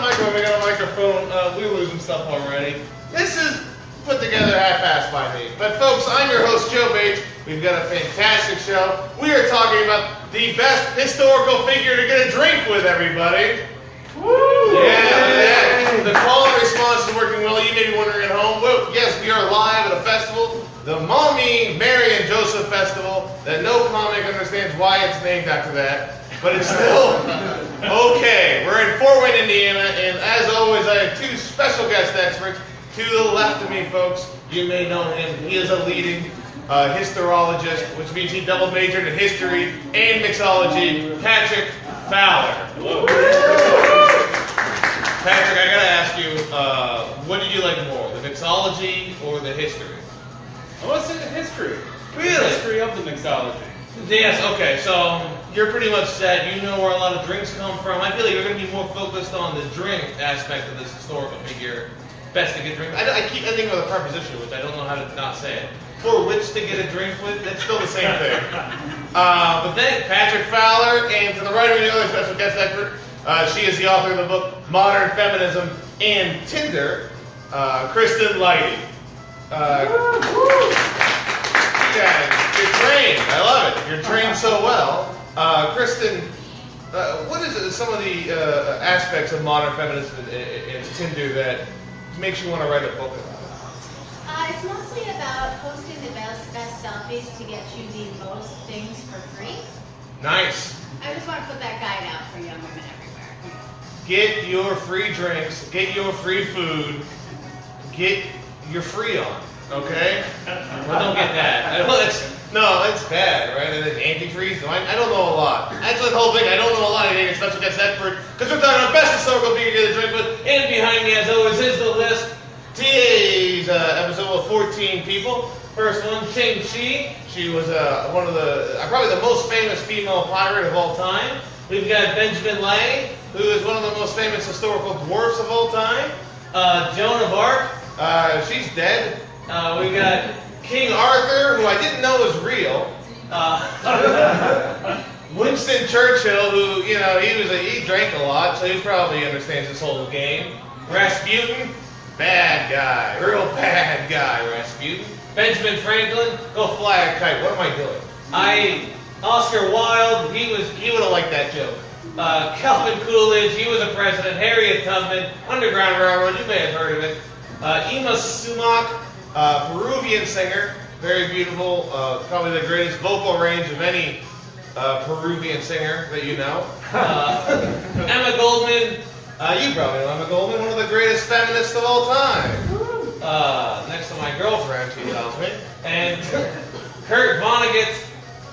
microphone, we got a microphone. We're losing stuff already. This is put together half-assed by me. But folks, I'm your host, Joe Bates. We've got a fantastic show. We are talking about the best historical figure to get a drink with, everybody. Woo! Yeah. The call and response is working well. You may be wondering at home. Well, yes, we are live at a festival, the Maumee, Mary and Joseph Festival, that no comic understands why it's named after that. But it's still okay. We're in Fort Wayne, Indiana, and as always, I have two special guest experts. To the left of me, folks, you may know him. He is a leading historiologist, which means he double majored in history and mixology. Patrick Fowler. Hello. Patrick, I gotta ask you, what did you like more, the mixology or the history? I want to say the history. Really? The history of the mixology. Yes, okay, so you're pretty much set. You know where a lot of drinks come from. I feel like you're going to be more focused on the drink aspect of this historical figure. Best to get drink. I keep ending with a preposition, which I don't know how to not say it. For which to get a drink with, that's still the same thing. But then, Patrick Fowler, and to the right of me, the other special guest expert, she is the author of the book Modern Feminism and Tinder, Kristen, Lytie. Yeah, you're trained. I love it. You're trained so well. Kristen, what is it, some of the aspects of modern feminism and Tinder that makes you want to write a book about it? It's mostly about posting the best selfies to get you the most things for free. Nice. I just want to put that guide out for young women everywhere. Get your free drinks, get your free food, get your free on. Okay? Well, don't get that. That's bad, right? And then antifreeze? I don't know a lot. Actually, the whole thing, I don't know a lot. I think it's special guest expert, because we're talking about best historical figure to get a drink with. And behind me, as always, is the list. Today's episode of 14 people. First one, Ching Shih. She was one of probably the most famous female pirate of all time. We've got Benjamin Lay, who is one of the most famous historical dwarfs of all time. Joan of Arc. She's dead. We got King Arthur, who I didn't know was real. Winston Churchill, who, he drank a lot, so he probably understands this whole game. Rasputin, bad guy, real bad guy, Rasputin. Benjamin Franklin, go fly a kite. What am I doing? Oscar Wilde, he would have liked that joke. Coolidge, he was a president. Harriet Tubman, Underground Railroad, you may have heard of it. Yma Sumac, Peruvian singer, very beautiful, probably the greatest vocal range of any Peruvian singer that you know. Emma Goldman, you probably know Emma Goldman, one of the greatest feminists of all time. Next to my girlfriend, she tells me. And Kurt Vonnegut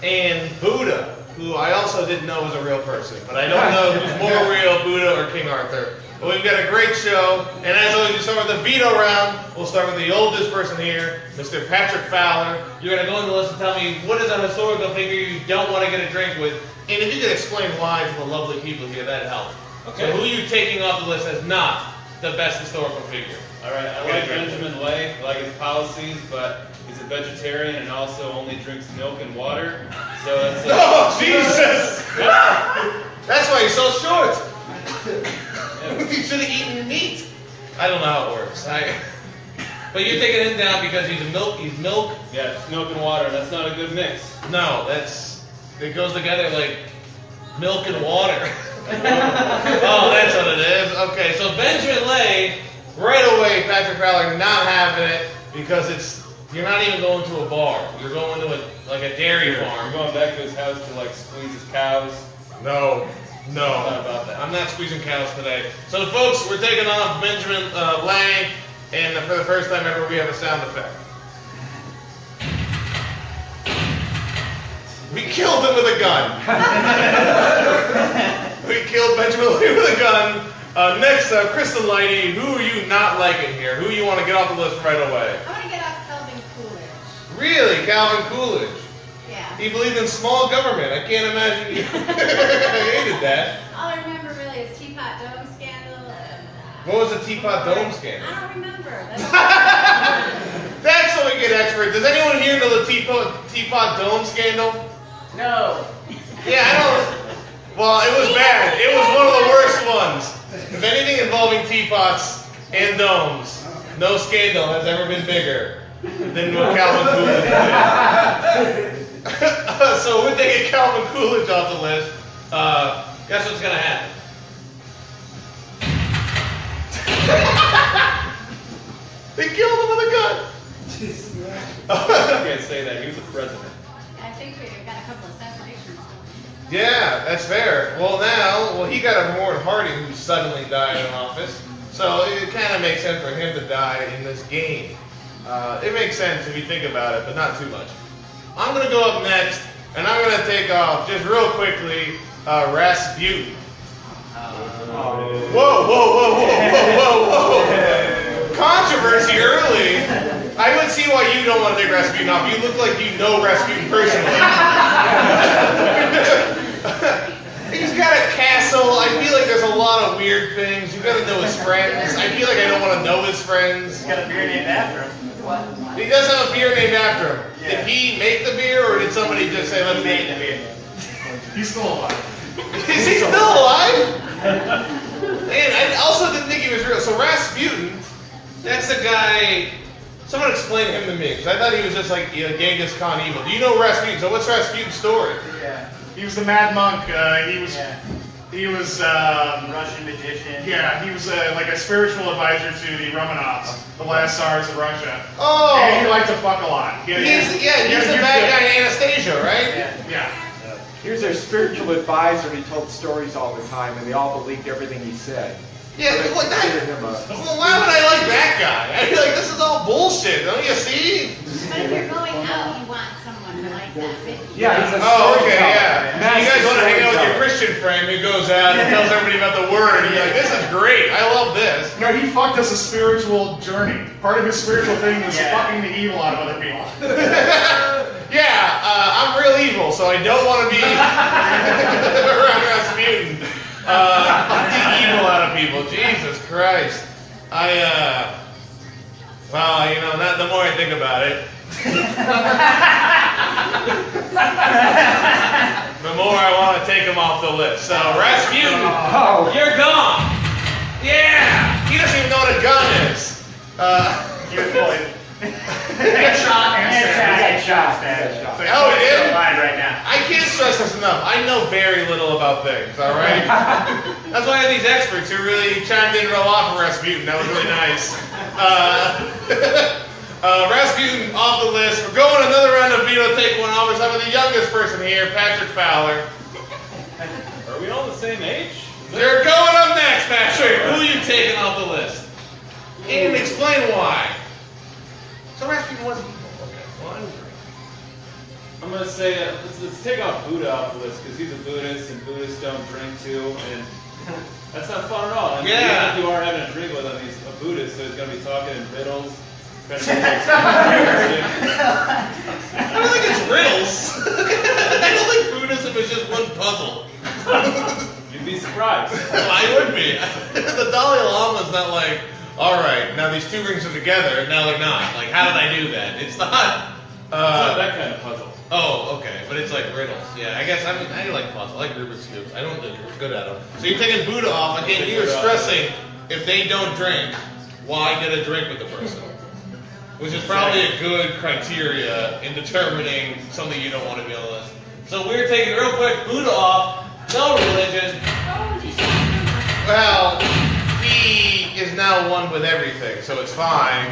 and Buddha, who I also didn't know was a real person, but I don't know who's more real, Buddha or King Arthur. But we've got a great show, and as always, we start with the veto round. We'll start with the oldest person here, Mr. Patrick Fowler. You're going to go on the list and tell me what is a historical figure you don't want to get a drink with, and if you could explain why to the lovely people here, that'd help. Okay. So who are you taking off the list as not the best historical figure? All right, I like Benjamin Lay. I like his policies, but he's a vegetarian and also only drinks milk and water. So that's oh, Jesus! That's why he's so short. You should have eaten meat. I don't know how it works. But you're taking him down because he's milk. Yeah, it's milk and water. That's not a good mix. No, it goes together like milk and water. Oh, that's what it is. Okay, so Benjamin Lay, right away, Patrick Fowler not having it because you're not even going to a bar. You're going to a dairy farm. You're going back to his house to squeeze his cows. No. Not about that. I'm not squeezing cows today. So, folks, we're taking off Benjamin Lang, and for the first time ever, we have a sound effect. We killed him with a gun. We killed Benjamin Lang with a gun. Next, Kristen, Lytie, who are you not liking here? Who you want to get off the list right away? I want to get off Calvin Coolidge. Really? Calvin Coolidge? Yeah. He believed in small government. I can't imagine you hated that. All I remember really is Teapot Dome scandal. And, what was the Teapot Dome scandal? I don't remember. That's how we get experts. Does anyone here know the Teapot Dome scandal? No. Yeah, I don't. Well, it was bad. It was one of the worst ones. If anything involved teapots and domes. No scandal has ever been bigger than what Calvin Coolidge did. So we're taking Calvin Coolidge off the list. Guess what's gonna happen? They killed him with a gun. I can't say that. He was the president. I think we got a couple of assassinations. Yeah, that's fair. Well, he got a Warren Harding who suddenly died in office. So it kind of makes sense for him to die in this game. It makes sense if you think about it, but not too much. I'm going to go up next, and I'm going to take off, just real quickly, Rasputin. Whoa. Controversy early. I would see why you don't want to take Rasputin off. You look like you know Rasputin personally. He's got a castle. I feel like there's a lot of weird things. You got to know his friends. I feel like I don't want to know his friends. He's got a beer named after him. What? He does have a beer named after him. Yeah. Did he make the beer, or did somebody just say, let's make the beer? He's still alive. Is he still alive? Man, I also didn't think he was real. So Rasputin, that's the guy. Someone explain him to me, because I thought he was just like Genghis Khan evil. Do you know Rasputin? So what's Rasputin's story? Yeah. He was the Mad Monk. He was Russian magician. Yeah, he was like a spiritual advisor to the Romanovs, the last Tsars of Russia. Oh! And he liked to fuck a lot. He's the bad guy in Anastasia, right? Yeah. He was their spiritual advisor, and he told stories all the time, and they all believed everything he said. Yeah, So they well, considered him a... well, why would I like that guy? I'd be like, this is all bullshit, don't you see? But if you're going out, you want someone like that with you. Yeah, he's a Oh, okay, storyteller. yeah. So you guys want to hang out with your Christian friend who goes out and tells everybody about the word, and you're like, this is great, I love this. No, he fucked us a spiritual journey. Part of his spiritual thing was fucking the evil out of other people. Yeah, I'm real evil, so I don't want to be around Rasputin. Fuck the evil out of people. Jesus Christ. Well, not the more I think about it, the more I want to take him off the list. So, Rasputin, you're gone. Yeah, he doesn't even know what a gun is. He was poisoned. Headshot and Headshot. Oh, he did? Alive right now. I can't stress this enough. I know very little about things, all right? That's why I have these experts who really chimed in real lot for Rasputin. That was really nice. Rasputin off the list. We're going another round of veto. Take one off. We're having the youngest person here, Patrick Fowler. Are we all the same age? You're going up next, Patrick. Who are you taking off the list? And explain why. So Rasputin wasn't evil. Okay. Well, I'm going to say, let's take off Buddha off the list, because he's a Buddhist, and Buddhists don't drink too, and that's not fun at all. I mean, even if you are having a drink with him, he's a Buddhist, so he's going to be talking in riddles. I don't think it's riddles. I don't think Buddhism is just one puzzle. You'd be surprised. Well, I would be. The Dalai Lama's not like, all right, now these two rings are together, and now they're not. Like, how did I do that? It's not. It's not that kind of puzzle. Oh, okay, but it's like riddles. Yeah, I guess I like puzzles. I like Rubik's Cubes. I don't think we're good at them. So you're taking Buddha off. Again, you're stressing if they don't drink, why get a drink with the person? Which is probably a good criteria in determining something you don't want to be on the list. So we're taking real quick Buddha off. No religion. Well, he is now one with everything, so it's fine.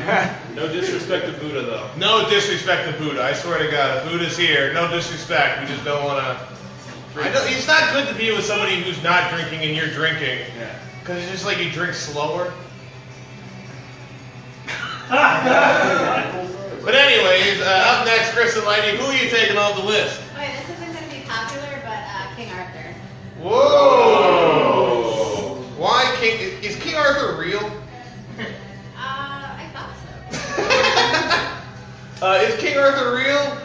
No disrespect to Buddha, though. No disrespect to Buddha. I swear to God, if Buddha's here, no disrespect. We just don't want to. It's not good to be with somebody who's not drinking and you're drinking. Yeah. Because it's just like you drink slower. But anyways, up next, Kristen, Lytie, who are you taking off the list? Okay, this isn't going to be popular, but King Arthur. Whoa! Why King? Is King Arthur real? I thought so. Is King Arthur real?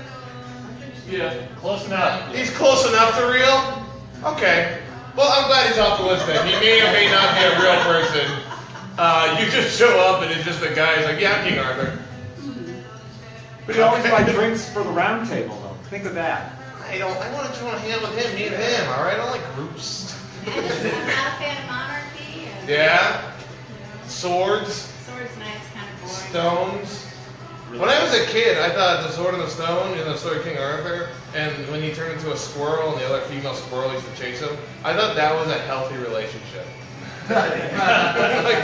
Yeah, close enough. He's close enough to real? Okay. Well, I'm glad he's off the list then. He may or may not be a real person. You just show up and it's just a guy who's like, yeah, I'm King Arthur. But he always buy drinks for the round table, though. Think of that. I want to hang out with him, me and him, alright? I don't like groups. And I'm not a fan of monarchy. And Yeah? Swords, Swords, knives, kind of boring. stones. When I was a kid, I thought the sword and the stone in the story of King Arthur, and when he turned into a squirrel and the other female squirrel used to chase him, I thought that was a healthy relationship. Like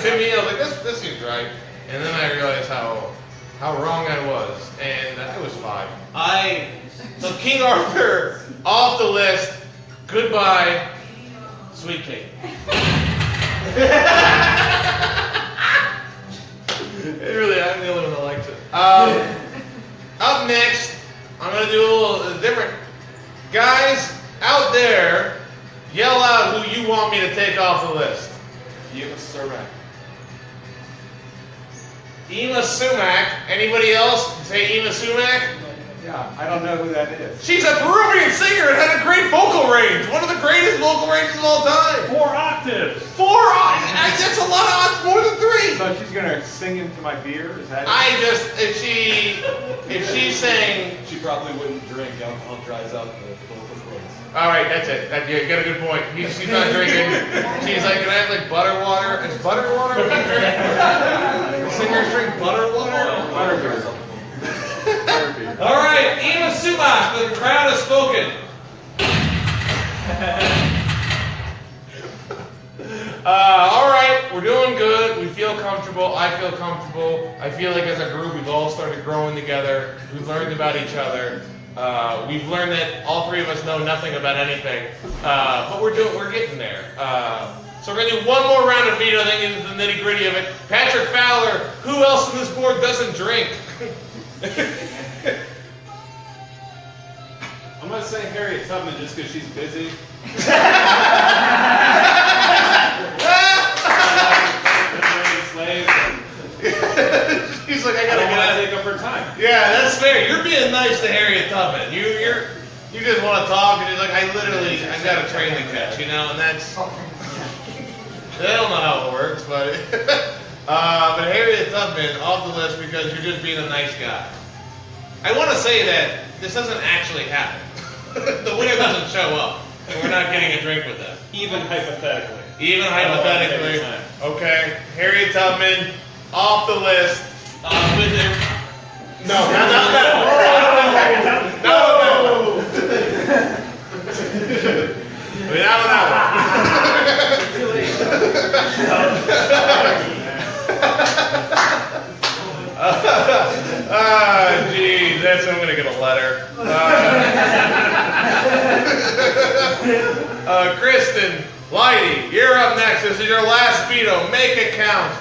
to me, I was like, this seems right. And then I realized how wrong I was, and I was 5. So King Arthur off the list. Goodbye, sweet cake. Really, I'm the only one that likes it. Up next, I'm gonna do a little different. Guys out there, yell out who you want me to take off the list. Yma Sumac. Yma Sumac. Anybody else say Yma Sumac? Yeah, I don't know who that is. She's a Peruvian singer and had a great vocal range. One of the greatest vocal ranges of all time. 4 octaves. 4 octaves. That's a lot of odds, more than 3. So she's gonna sing into my beer? Is that it? If she's saying, She probably wouldn't drink. Alcohol dries out the vocal cords. all right, that's it. You got a good point. She's not drinking. She's like, can I have like butter water? Is butter water what you drink? Singers drink butter water? Butterbeer. All right, Yma Sumac, the crowd has spoken. All right, we're doing good. We feel comfortable. I feel comfortable. I feel like as a group, we've all started growing together. We've learned about each other. We've learned that all 3 of us know nothing about anything, but we're getting there. So we're gonna do one more round of veto, then get into the nitty gritty of it. Patrick Fowler, who else on this board doesn't drink? I'm gonna say Harriet Tubman just because she's busy. She's like, I gotta want to get take up her time. Yeah, that's fair. You're being nice to Harriet Tubman. You just want to talk, and you're like, I got a train to catch, and that's. I don't know how it works, but but Harriet Tubman off the list because you're just being a nice guy. I want to say that this doesn't actually happen. The winner doesn't show up, and we're not getting a drink with them. Even hypothetically. Even hypothetically. Okay, Harriet Tubman off the list. With him. No. I mean, not on that one. Geez, that's I'm gonna get a letter. Kristen, Lytie, you're up next. This is your last veto. Make it count.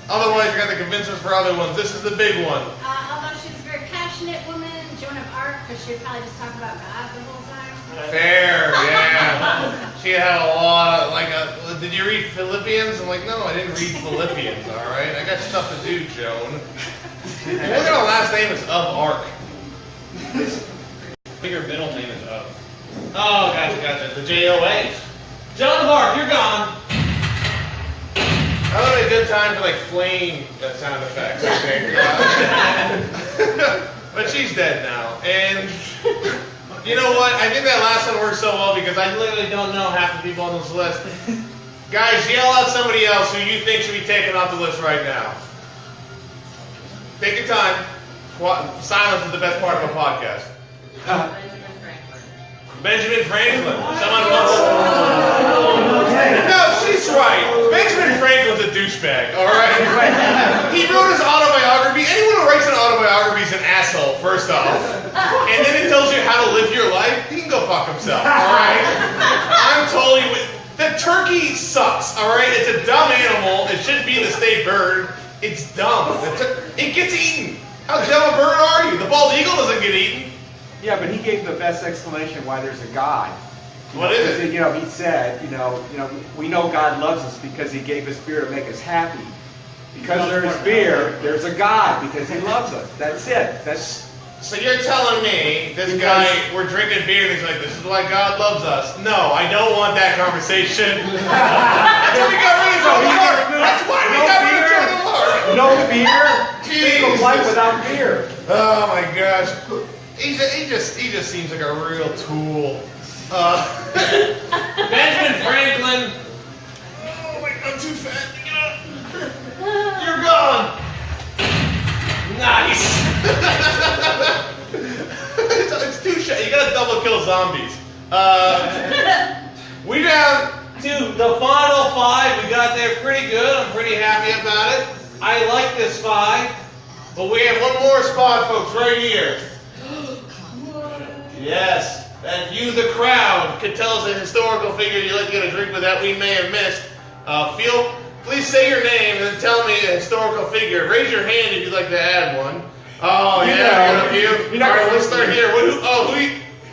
Otherwise, you're gonna convince us for other ones. This is the big one. Although she's a very passionate woman, Joan of Arc, because she'd probably just talk about God the whole time. Fair, yeah. She had a lot of, did you read Philippians? I'm like, no, I didn't read Philippians, all right? I got stuff to do, Joan. Look at her last name is of Arc. I think her middle name is Of. Oh, gotcha. The J-O-A. Joan of Arc, you're gone. That would be a good time for flame sound effects, I think. But she's dead now. And you know what? I think that last one worked so well because I literally don't know half the people on this list. Guys, yell out somebody else who you think should be taken off the list right now. Take your time. Silence is the best part of a podcast. Benjamin Franklin. Someone wants. No, she's right. Benjamin Franklin's a douchebag. All right. He wrote his autobiography. Anyone who writes an autobiography is an asshole. First off, and then it tells you how to live your life. He can go fuck himself. All right. I'm totally with. The turkey sucks. All right. It's a dumb animal. It should be the state bird. It's dumb. It gets eaten. How dumb a bird are you? The bald eagle doesn't get eaten. Yeah, but he gave the best explanation why there's a God. What is it? He said, we know God loves us because He gave His beer to make us happy. Because there's beer, there's a God because He loves us. That's it. So you're telling me this guy, we're drinking beer and he's like, this is why God loves us. No, I don't want that conversation. That's why we got rid of Joan of Arc. That's why we got rid of Joan of Arc. No beer? Think of life without beer. Oh my gosh. He just seems like a real tool. Benjamin Franklin. Oh my God, I'm too fat. kill zombies. We down to the final 5. We got there pretty good. I'm pretty happy about it. I like this 5. But we have one more spot, folks, right here. Yes, that you, the crowd, could tell us a historical figure you'd like to get a drink with that we may have missed. Please say your name and then tell me a historical figure. Raise your hand if you'd like to add one. Oh, yeah, you got a few. All right, let's start here.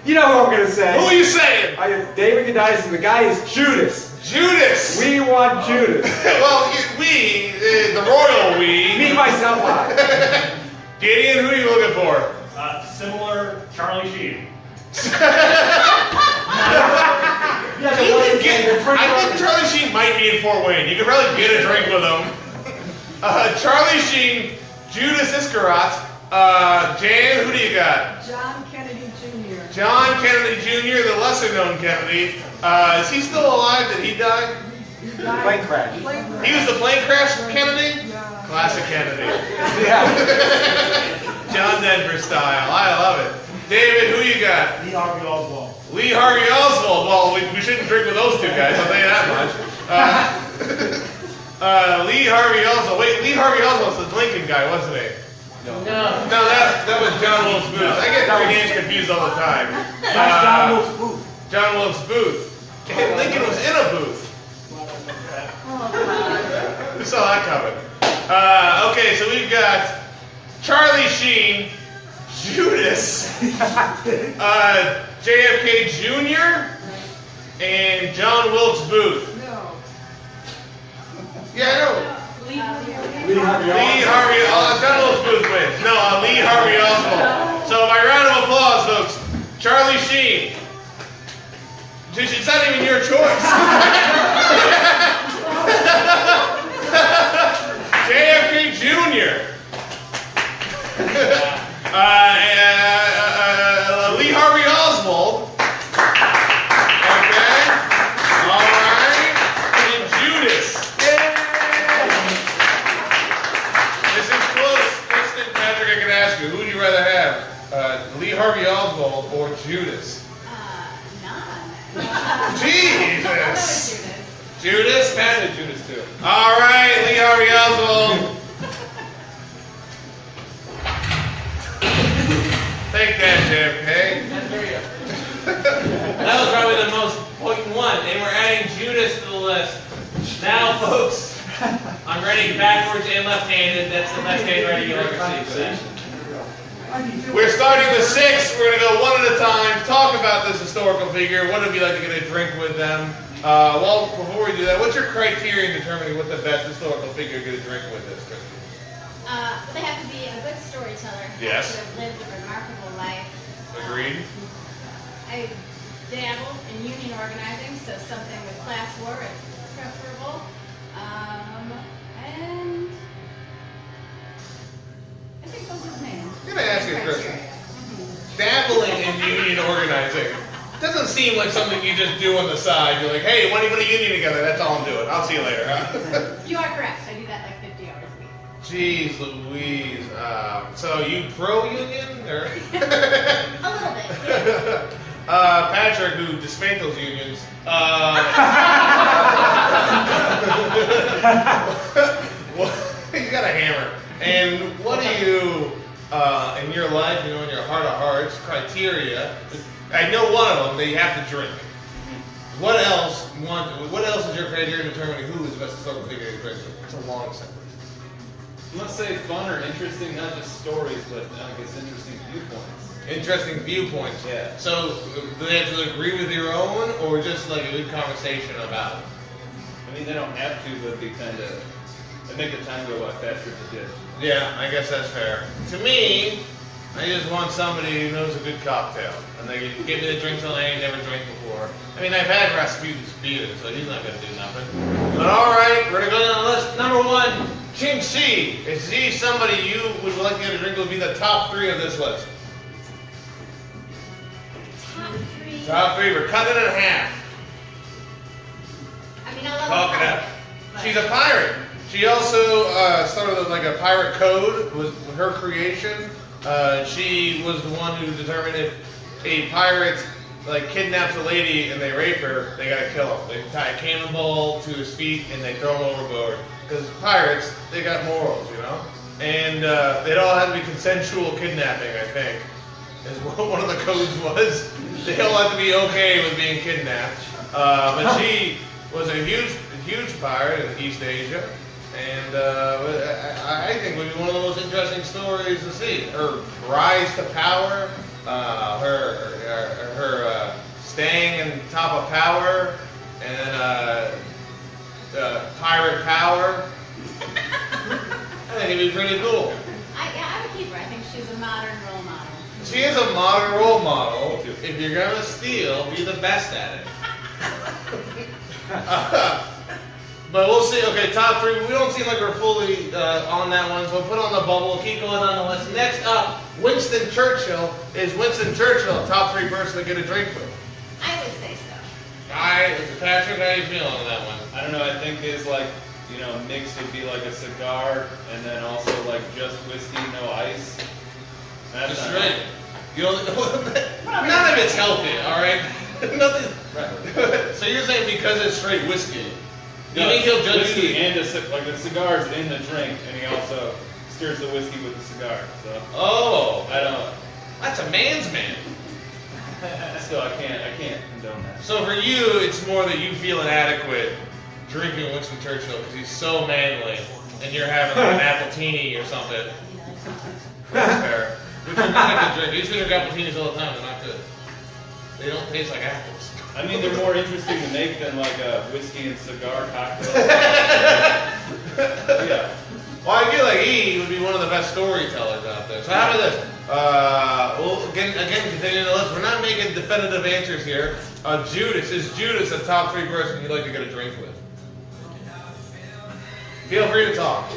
You know who I'm going to say. Who are you saying? David Godias, and the guy is Judas. Judas! We want Judas. Well, the royal we. Me, myself, I. Gideon, who are you looking for? Similar Charlie Sheen. I think Charlie Sheen might be in Fort Wayne. You could probably get a drink with him. Charlie Sheen, Judas Iscariot, Jan, who do you got? John Kennedy Jr. John Kennedy Jr., the lesser known Kennedy. Is he still alive? Did he die? Plane crash. He was the plane crash Kennedy? Yeah. Classic Kennedy. Yeah. John Denver style. I love it. David, who you got? Lee Harvey Oswald. Lee Harvey Oswald. Well, we shouldn't drink with those two guys, I'll tell you that much. Lee Harvey Oswald. Wait, Lee Harvey Oswald was the Lincoln guy, wasn't he? No, that was John Wilkes Booth. I get three names confused all the time. that's John Wilkes Booth. John Wilkes Booth. And Lincoln was in a booth. We saw that coming. Okay, so we've got Charlie Sheen, Judas, JFK Jr., and John Wilkes Booth. No. Yeah, I know. Lee Harvey Oswald. John Wilkes Booth wins. No, Lee Harvey Oswald. So by round of applause, folks, Charlie Sheen. It's not even your choice. JFK Jr. Lee Harvey Oswald. Okay. All right. And Judas. This is close. Kristen, Patrick, I can ask you, who would you rather have? Lee Harvey Oswald or Judas? None. Jesus. Judas? I said Judas too. All right, Lee Harvey Oswald. Take that, JFK. That was probably the most potent one, and we're adding Judas to the list. Now, folks, I'm running backwards and left-handed. That's the left hand ready you'll ever see. We're starting the 6. We're going to go one at a time. Talk about this historical figure. What would it be like to get a drink with them? Well, before we do that, what's your criteria in determining what the best historical figure to get a drink with is, Kristen? They have to be a good storyteller. Yes. Who have lived a remarkable life. Agreed. I dabble in union organizing, so something with class war is preferable. And I think those are the main. I'm going to ask you, Kristen. Dabbling in union organizing doesn't seem like something you just do on the side. You're like, hey, why don't you put a union together? That's all I'm doing. I'll see you later. Huh? You are correct. I do that like 50 hours a week. Jeez Louise. So you pro-union? Or? A little bit, yeah. Patrick, who dismantles unions. He's got a hammer. And what do you, in your life, in your heart of hearts, criteria, I know one of them, that you have to drink. What else is your criteria determining who is the best historical figure to drink with? It's a long sentence. Let's say fun or interesting, not just stories, but I guess interesting viewpoints. Interesting viewpoints. Yeah. So, do they have to agree with your own, or just like a good conversation about it? I mean, they don't have to, but they kind of make the time go a lot faster if they did. Yeah, I guess that's fair. To me, I just want somebody who knows a good cocktail. And they give me the drinks that I ain't never drank before. I mean, I've had Rasputin's beer, so he's not going to do nothing. But alright, we're going to go down the list. Number 1, Ching Shih. Is he somebody you would like to get a drink with? Would be the top 3 of this list. Top 3. Top 3, we're cutting it in half. I mean, I love Talk it out. She's a pirate. She also started like a pirate code with her creation. She was the one who determined if a pirate like kidnaps a lady and they rape her, they gotta kill him. They tie a cannonball to his feet and they throw him overboard. Because pirates, they got morals, you know? And it all had to be consensual kidnapping, I think, is what one of the codes was. They all had to be okay with being kidnapped. But she was a huge pirate in East Asia. And I think would be one of the most interesting stories to see. Her rise to power, her staying in top of power, and pirate power. I think it'd be pretty cool. I would keep her. I think she's a modern role model. She is a modern role model. If you're gonna steal, be the best at it. But we'll see. Okay, top 3. We don't seem like we're fully on that one, so we'll put on the bubble. We'll keep going on the list. Next up, Winston Churchill. Is Winston Churchill a top 3 person to get a drink with? I would say so. Patrick, how you feeling on that one? I don't know. I think his mix would be like a cigar, and then also like just whiskey, no ice. That's Just not right. You know, none of it's healthy, all right? Nothing. Right. So you're saying because it's straight whiskey? You think he'll judge whiskey you? and the cigar's in the drink, and he also stirs the whiskey with the cigar. So I don't. That's a man's man. Still, I can't condone that. So for you, it's more that you feel inadequate drinking Winston Churchill because he's so manly, and you're having like an appletini or something. That's fair. Which is not a good drink. You drink appletinis all the time. They're not good. They don't taste like apples. I mean, they're more interesting to make than like a whiskey and cigar cocktail. Yeah. Well, I feel like he would be one of the best storytellers out there. So how about this? Well, again, continuing the list, we're not making definitive answers here. Judas. Is Judas a top 3 person you'd like to get a drink with? Feel free to talk.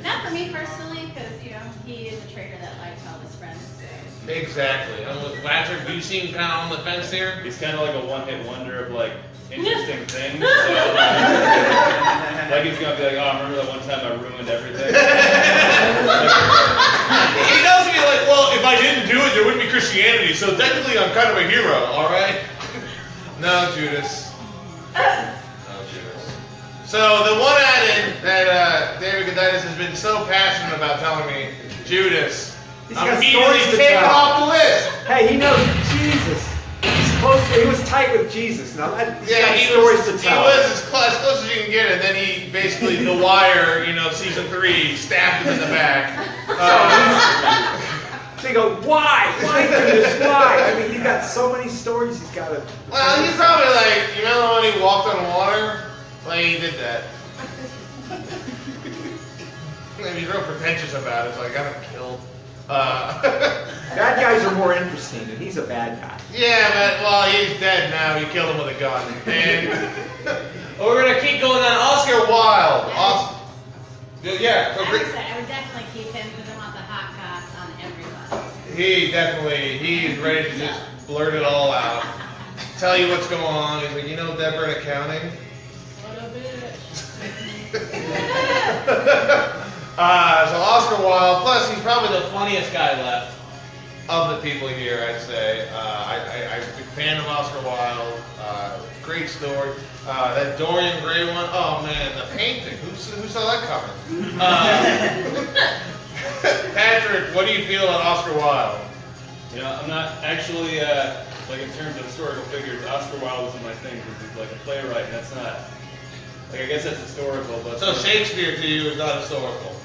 Not for me personally, because he is a traitor that likes all his friends. Exactly. And with Patrick, you seem kind of on the fence here. He's kind of like a one-hit wonder of like interesting things. So, like he's gonna be like, oh, remember that one time I ruined everything? He does be like, well, if I didn't do it, there wouldn't be Christianity. So technically, I'm kind of a hero. All right. No, Judas. So the one added that David Goditis has been so passionate about telling me, Judas. He's I'm got immediately stories to taking tell. off the list. Hey, he knows Jesus. He's close. He was tight with Jesus. Now, he's got He stories was to tell. He was as close as you can get, and then he basically, The Wire, season 3, stabbed him in the back. They go, why? Why, Judas? Why? I mean, he's got so many stories he's got to. Well, he's probably like, you remember when he walked on water? Like, he did that. And he's real pretentious about it, so I got him killed. Bad guys are more interesting, and he's a bad guy. Yeah, but, well, he's dead now. You killed him with a gun. And we're going to keep going on. Oscar Wilde. Yeah. I would definitely keep him because I want the hot goss on everybody. He's ready to just blurt it all out. Tell you what's going on. He's like, Deborah in accounting? What a bitch. So Oscar Wilde, plus he's probably the funniest guy left of the people here, I'd say. I'm a big fan of Oscar Wilde. Great story. That Dorian Gray one, oh man, the painting. Who saw that coming? Patrick, what do you feel about Oscar Wilde? I'm not actually, like in terms of historical figures, Oscar Wilde wasn't my thing because he's like a playwright, and that's not, like I guess that's historical, but... So Shakespeare to you is not historical?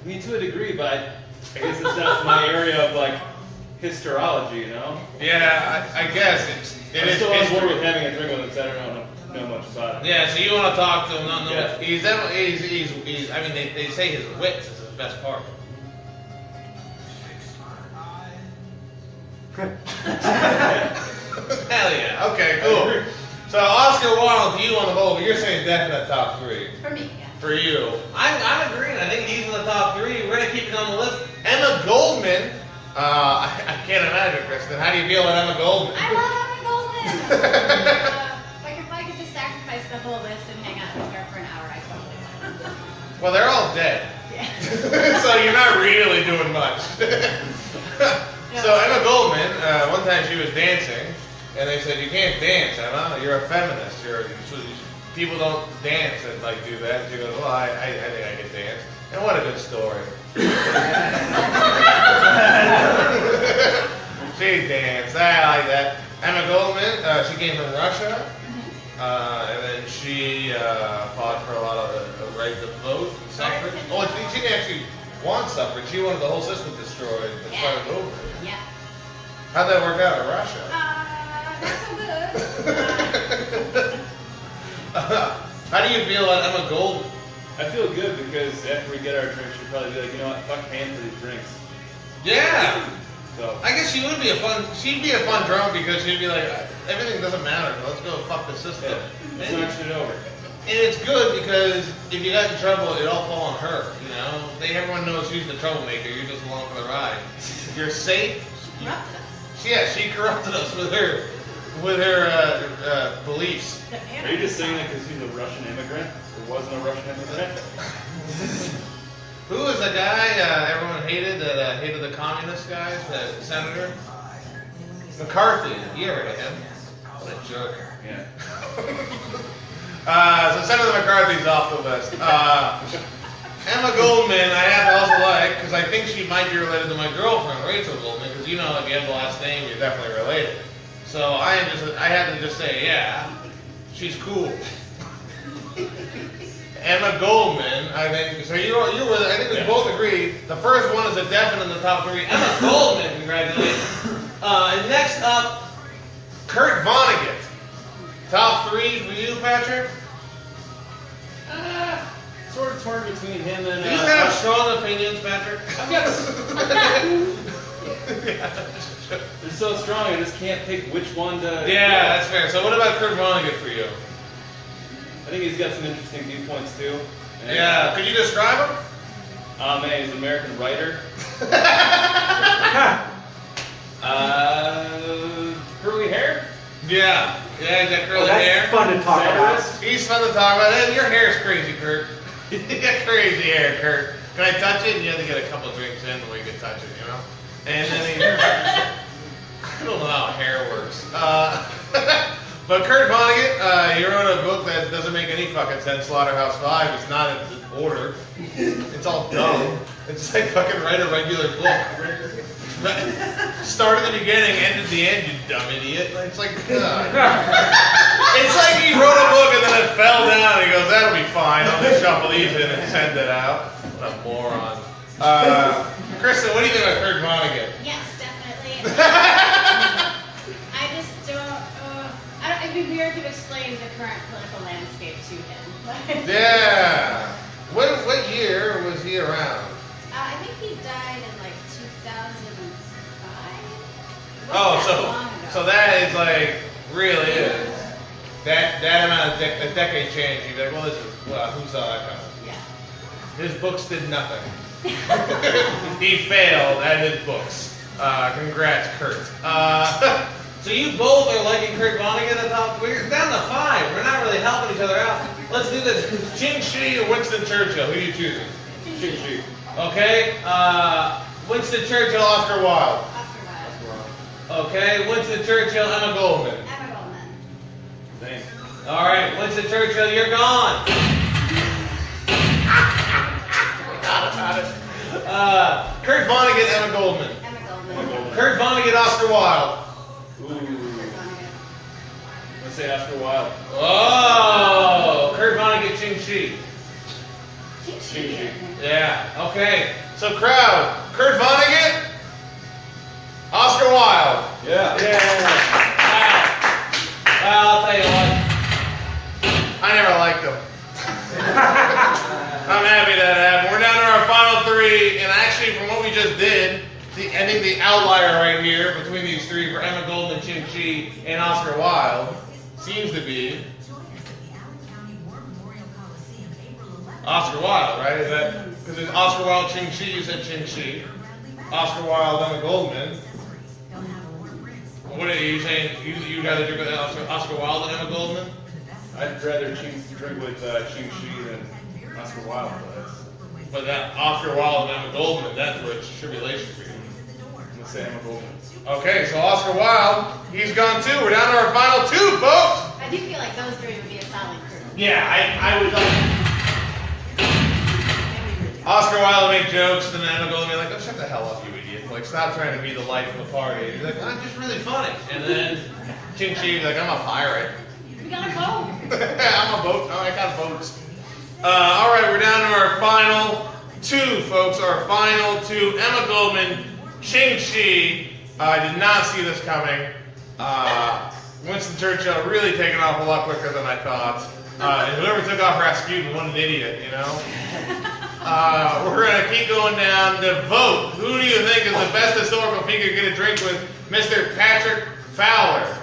I mean, to a degree, but I guess it's not my area of like historiology, Yeah, I guess it I'm is still on history. board with having a drink with him because I don't know much about it. Yeah, so you want to talk to him? No, Yeah. He's I mean, they say his wit is his best part. Hell yeah. Okay, cool. So Oscar Wilde, to you on the bowl, but you're saying definite top 3. For me, yeah. For you. I'm agreeing. I think he's in the top 3. We're going to keep it on the list. Emma Goldman. I can't imagine, Kristen. How do you feel about Emma Goldman? I love Emma Goldman. If I could just sacrifice the whole list and hang out with her for an hour, I totally would. Well, they're all dead. Yeah. So you're not really doing much. So Emma Goldman, one time she was dancing, and they said, "You can't dance, Emma. You're a feminist. People don't dance and like do that." She goes, "Well, I think I can dance." And what a good story. She danced. I like that. Emma Goldman, she came from Russia, and then she fought for a lot of the right to vote and suffrage. Oh, she didn't actually want suffrage. She wanted the whole system destroyed and started over. Yeah. How'd that work out in Russia? Not so good. How do you feel about Emma Goldman? I feel good because after we get our drinks, she'll probably be like, you know what, fuck paying for these drinks. Yeah. So I guess she'd be a fun drunk because she'd be like, everything doesn't matter. Let's go fuck the system. let's knock shit over. And it's good because if you got in trouble, it all fall on her. You know, everyone knows she's the troublemaker. You're just along for the ride. If you're safe, She corrupted us. yeah, she corrupted us with her beliefs. Are you just saying that because he's a Russian immigrant? Or wasn't a Russian immigrant? Who was the guy everyone hated that hated the communist guys? The senator McCarthy. You ever heard of him? What a jerk. Yeah. So Senator McCarthy's off the list. Emma Goldman, I have to also like because I think she might be related to my girlfriend Rachel Goldman because you know if you have the last name, you're definitely related. So I had to just say, yeah, she's cool. Emma Goldman, I think. So you're with. I think we both agree. The first one is a definite in the top three. Emma Goldman, congratulations. And next up, Kurt Vonnegut. Top three for you, Patrick. Sort of torn between him and. Do you have strong opinions, Patrick? They're so strong, I just can't pick which one to. Yeah, that's fair. So what about Kurt Vonnegut for you? I think he's got some interesting viewpoints too. And, Yeah, could you describe him? man, he's an American writer. Curly hair? Yeah, he's got curly That's hair. fun to talk about. He's fun to talk about. Hey, your hair's crazy, Kurt. You got crazy hair, Kurt. Can I touch it? And you have to get a couple drinks in before you can touch it, you know? And then I don't know how hair works. But Kurt Vonnegut, he wrote a book that doesn't make any fucking sense, Slaughterhouse-Five. It's not in order. It's all dumb. It's like fucking write a regular book. Start at the beginning, end at the end, you dumb idiot. It's like, it's like he wrote a book and then it fell down and he goes, that'll be fine. I'll just shuffle these in and send it out. What a moron. Kristen, what do you think about Kurt Vonnegut? Yes, definitely. I just don't. It'd be weird to explain the current political landscape to him. Yeah. What year was he around? I think he died in like 2005. Oh, so that is like really is that amount of decade change. You'd be like, well, who saw that coming? Yeah. His books did nothing. He failed at his books. Congrats, Kurt. So you both are liking Kurt Vonnegut at the top. We're down to 5. We're not really helping each other out. Let's do this. Ching Shih or Winston Churchill? Who are you choosing? Ching Shih. Okay. Winston Churchill, Oscar Wilde. Oscar Wilde. Okay. Winston Churchill, Emma Goldman. Emma Goldman. Thanks. All right. Winston Churchill, you're gone. Kurt Vonnegut, Emma Goldman. Emma Goldman. Kurt Vonnegut, Oscar Wilde. Ooh. Let's say Oscar Wilde. Oh, Kurt Vonnegut, Ching Shih. Ching Ching Shih. Shih. Yeah. Okay. So crowd, Kurt Vonnegut, Oscar Wilde. Yeah. Wow. Well, I'll tell you what. I never liked him. I'm happy that happened. We're down to our final 3, and actually, from what we just did, I think the outlier right here between these 3 for Emma Goldman, Ching Shih, and Oscar Wilde seems to be Oscar Wilde, right? Is that because it's Oscar Wilde, Ching Shih? You said Ching Shih. Oscar Wilde, Emma Goldman. What are you saying? You got to drink with Oscar Wilde and Emma Goldman? I'd rather drink with Ching Shih than Oscar Wilde, But that Oscar Wilde and Emma Goldman, that's where it's tribulation for you. gonna say Emma Goldman. Okay, so Oscar Wilde, he's gone too. We're down to our final two, folks. I do feel like those three would be a solid crew. Yeah, I would like Oscar Wilde would make jokes, and then Emma Goldman would be like, oh, shut the hell up, you idiot. Like, stop trying to be the life of the party. He's like, I'm just really funny. And then Ching Shih would be like, I'm a pirate. We got a boat. I'm a boat. Oh, I got boats. All right, we're down to our final two, folks. Our final two. Emma Goldman, Ching Shih. I did not see this coming. Winston Churchill really taking off a lot quicker than I thought. And whoever took off Rasputin, what an idiot, you know? We're going to keep going down to vote. Who do you think is the best historical figure to get a drink with? Mr. Patrick Fowler.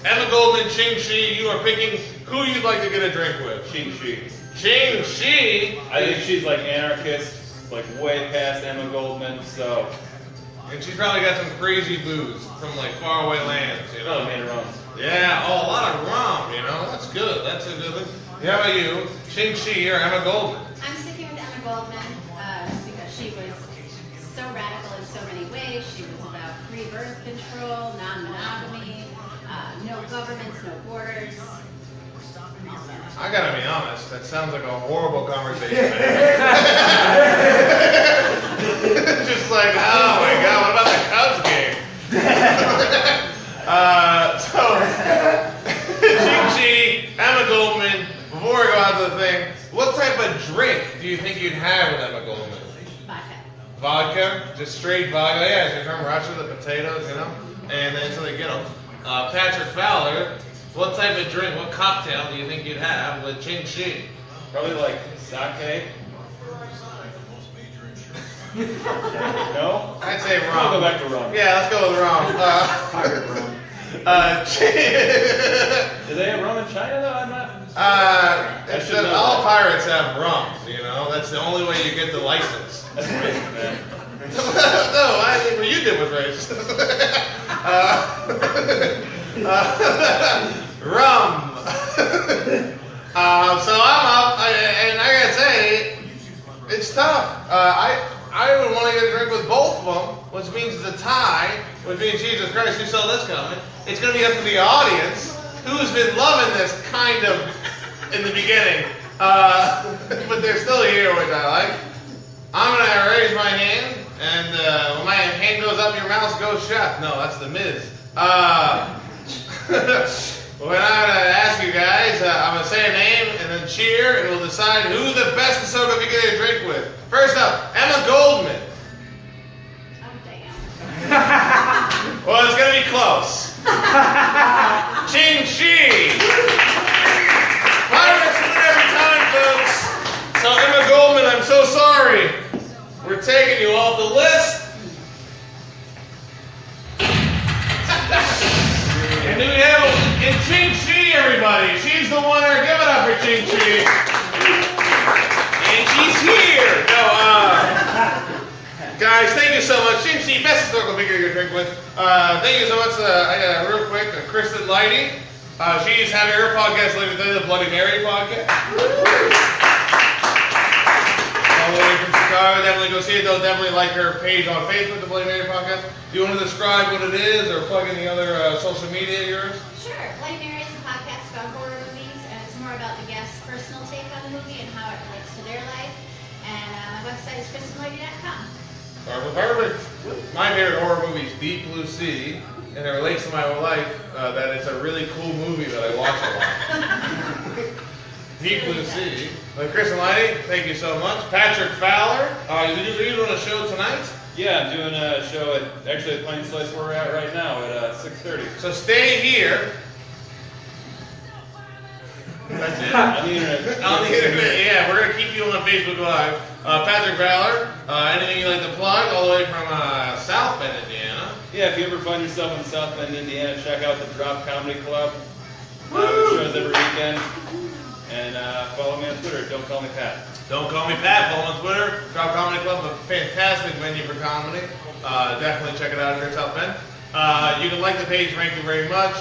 Emma Goldman, Ching Shih, you are picking who you'd like to get a drink with. Ching Shih. Ching Shih. I think she's like anarchist, like way past Emma Goldman, so. And she's probably got some crazy booze from like faraway lands, you know? Oh, made her own. Yeah, oh, a lot of rum, you know? That's good. That's a good thing. How about you? Ching Shih or Emma Goldman? I'm sticking with Emma Goldman just because she was so radical in so many ways. She was about free birth control, non-monogamy, no governments, no borders. I gotta be honest, that sounds like a horrible conversation. Just like, oh my god, what about the Cubs game? Ching Shih, Emma Goldman, before we go on to the thing, what type of drink do you think you'd have with Emma Goldman? Vodka. Vodka? Just straight vodka? Yeah, she's from Russia, the potatoes, you know? And then so they get them. Patrick Fowler, what type of drink, what cocktail do you think you'd have with Ching Shih? Probably like sake. No? I'd say rum. I'll go back to rum. Yeah, let's go with rum. Pirate rum. Do they have rum in China though? I'm not. It's that all pirates have rum, you know? That's the only way you get the license. That's racist, man. No, I think what you did was racist. Rum. So I'm up, and I gotta say, it's tough. I would want to get a drink with both of them, which means the tie, which means Jesus Christ, who saw this coming? It's going to be up to the audience, who's been loving this kind of in the beginning, but they're still here, which I like. I'm going to raise my hand, and when my hand goes up, your mouth goes shut. No, that's the Miz. When I'm going to ask you guys, I'm going to say a name and then cheer, and we'll decide who the best historical figure to drink with. First up, Emma Goldman. Oh, damn. Well, it's going to be close. Ching Shih. Pirates win every time, folks. So Emma Goldman, I'm so sorry. We're taking you off the list. And then we have Ching Shih, everybody. She's the winner. Give it up for Ching Shih. And she's here. No, guys, thank you so much. Ching Shih, best historical figure you can drink with. Thank you so much. Real quick, Kristen, Lytie. She's having her podcast later today, the Bloody Mary podcast. All the way from Chicago. Definitely go see it. They'll definitely like her page on Facebook, the Bloody Mary podcast. Do you want to describe what it is or plug in the other social media of yours? Sure. Bloody Mary is a podcast about horror movies, and it's more about the guest's personal take on the movie and how it relates to their life. And my website is KristenLytie.com. Perfect. My favorite horror movie is Deep Blue Sea, and it relates to my life that it's a really cool movie that I watch a lot. Deep Blue Sea. Kristen, Lytie, thank you so much. Patrick Fowler, are you doing a show tonight? Yeah, I'm doing a show at Plain Slice where we're at right now at 6:30. So stay here. That's it. On the internet. On the internet, yeah. We're going to keep you on Facebook Live. Patrick Fowler, anything you'd like to plug all the way from South Bend, Indiana? Yeah, if you ever find yourself in South Bend, Indiana, check out the Drop Comedy Club. Shows every weekend. And follow me on Twitter. Don't call me Pat. Don't call me Pat. Follow on Twitter. Drop Comedy Club, a fantastic venue for comedy. Definitely check it out here in South Bend. You can like the page. Thank you very much.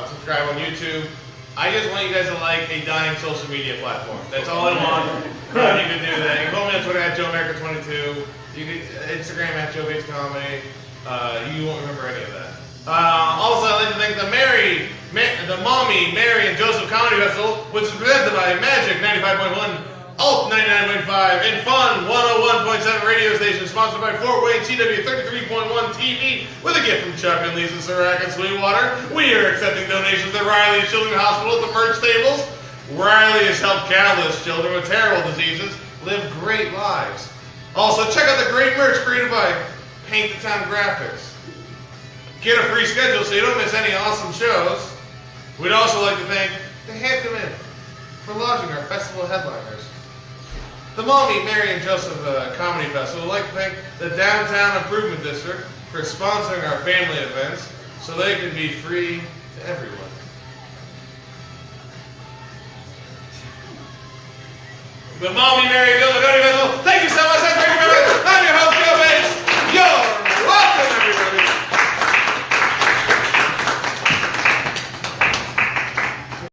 Subscribe on YouTube. I just want you guys to like a dying social media platform. That's all I want. You can do that. You can follow me on Twitter at JoeAmerica22. You can Instagram at JoeBatesComedy. You won't remember any of that. Also, I'd like to thank the Maumee, Mary, and Joseph Comedy Festival, which is presented by Magic 95.1, Alt 99.5, and Fun 101.7 radio station, sponsored by Fort Wayne CW 33.1 TV, with a gift from Chuck and Lisa Sirac and Sweetwater. We are accepting donations at Riley's Children's Hospital at the merch tables. Riley has helped countless children with terrible diseases live great lives. Also, check out the great merch created by Paint the Town Graphics. Get a free schedule so you don't miss any awesome shows. We'd also like to thank the Hampton Inn for lodging our festival headliners. The Maumee, Mary, and Joseph Comedy Festival would like to thank the Downtown Improvement District for sponsoring our family events so they can be free to everyone. The Maumee, Mary, and Joseph